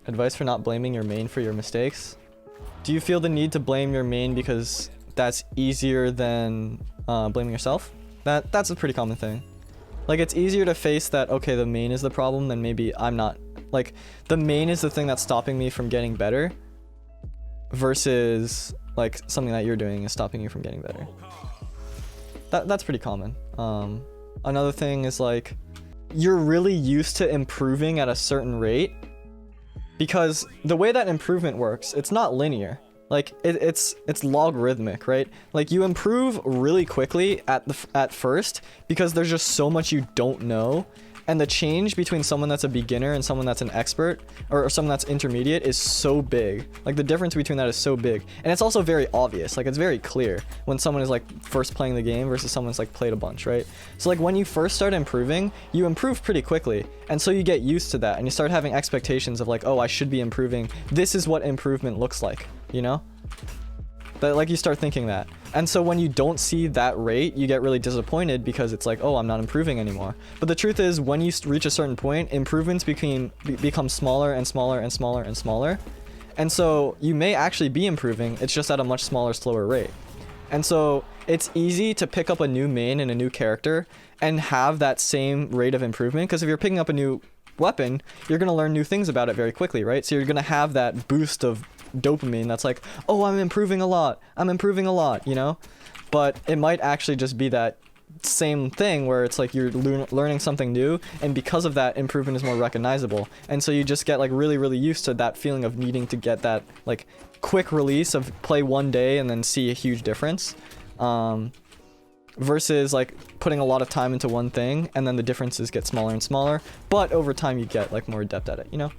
Advice for not blaming your main for your mistakes. Do you feel the need to blame your main because that's easier than blaming yourself? That's a pretty common thing. Like, it's easier to face that, okay, the main is the problem than maybe I'm not. Like, the main is the thing that's stopping me from getting better versus, like, something that you're doing is stopping you from getting better. That's pretty common. Another thing is, like, you're really used to improving at a certain rate because the way that improvement works, it's not linear. Like, it's logarithmic, right? Like, you improve really quickly at first because there's just so much you don't know, and the change between someone that's a beginner and someone that's an expert or someone that's intermediate is so big. Like, the difference between that is so big, and it's also very obvious. Like, it's very clear when someone is like first playing the game versus someone's like played a bunch, right? So like when you first start improving, you improve pretty quickly, and so you get used to that and you start having expectations of like, oh, I should be improving. This is what improvement looks like, you know? That, like, you start thinking that, and so when you don't see that rate, you get really disappointed because it's like, oh, I'm not improving anymore. But the truth is, when you reach a certain point, improvements become smaller and smaller and smaller and smaller, and so you may actually be improving, it's just at a much smaller, slower rate. And so it's easy to pick up a new main and a new character and have that same rate of improvement, because if you're picking up a new weapon, you're going to learn new things about it very quickly, right? So you're going to have that boost of dopamine that's like, oh, I'm improving a lot, you know? But it might actually just be that same thing where it's like you're learning something new, and because of that, improvement is more recognizable, and so you just get like really used to that feeling of needing to get that like quick release of play one day and then see a huge difference, versus like putting a lot of time into one thing and then the differences get smaller and smaller, but over time you get like more adept at it, you know?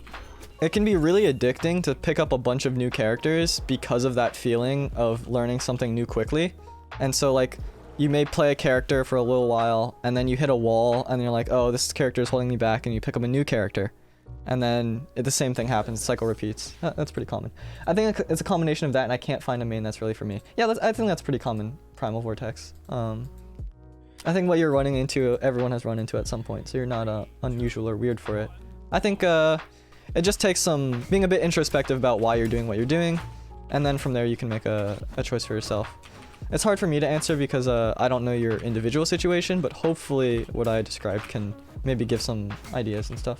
It can be really addicting to pick up a bunch of new characters because of that feeling of learning something new quickly. And so like you may play a character for a little while and then you hit a wall and you're like, oh, this character is holding me back, and you pick up a new character, and then the same thing happens, the cycle repeats. That's pretty common. I think it's a combination of that, and I can't find a main that's really for me. Yeah, I think that's pretty common, Primal Vortex. I think what you're running into, everyone has run into at some point, so you're not unusual or weird for it. I think it just takes some being a bit introspective about why you're doing what you're doing, and then from there you can make a choice for yourself. It's hard for me to answer because I don't know your individual situation, but hopefully what I described can maybe give some ideas and stuff.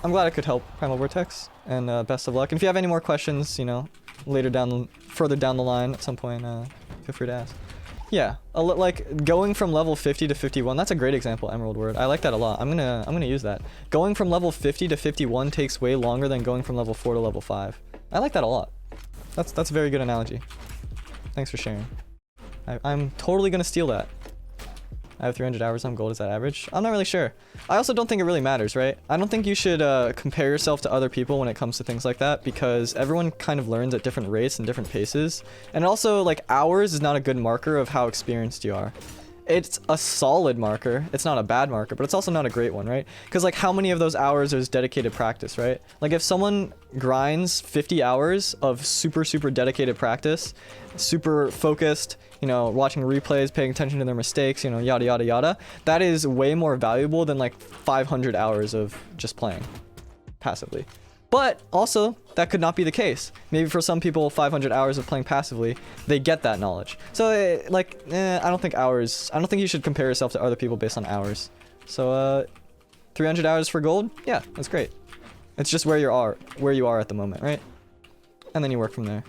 I'm glad I could help, Primal Vortex, and best of luck. And if you have any more questions, you know, further down the line at some point, feel free to ask. Yeah, like going from level 50 to 51, that's a great example, Emerald Word. I like that a lot. I'm gonna use that. Going from level 50 to 51 takes way longer than going from level 4 to level 5. I like that a lot. That's a very good analogy. Thanks for sharing. I'm totally gonna steal that. I have 300 hours on gold. Is that average? I'm not really sure. I also don't think it really matters, right? I don't think you should compare yourself to other people when it comes to things like that, because everyone kind of learns at different rates and different paces. And also, like, hours is not a good marker of how experienced you are. It's a solid marker. It's not a bad marker, but it's also not a great one, right? Because, like, how many of those hours is dedicated practice, right? Like, if someone grinds 50 hours of super dedicated practice, super focused, you know, watching replays, paying attention to their mistakes, you know, yada yada yada, that is way more valuable than like 500 hours of just playing passively. But also, that could not be the case. Maybe for some people, 500 hours of playing passively, they get that knowledge. So I don't think you should compare yourself to other people based on hours. So 300 hours for gold, yeah, that's great. It's just where you are at the moment, right? And then you work from there.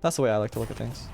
That's the way I like to look at things.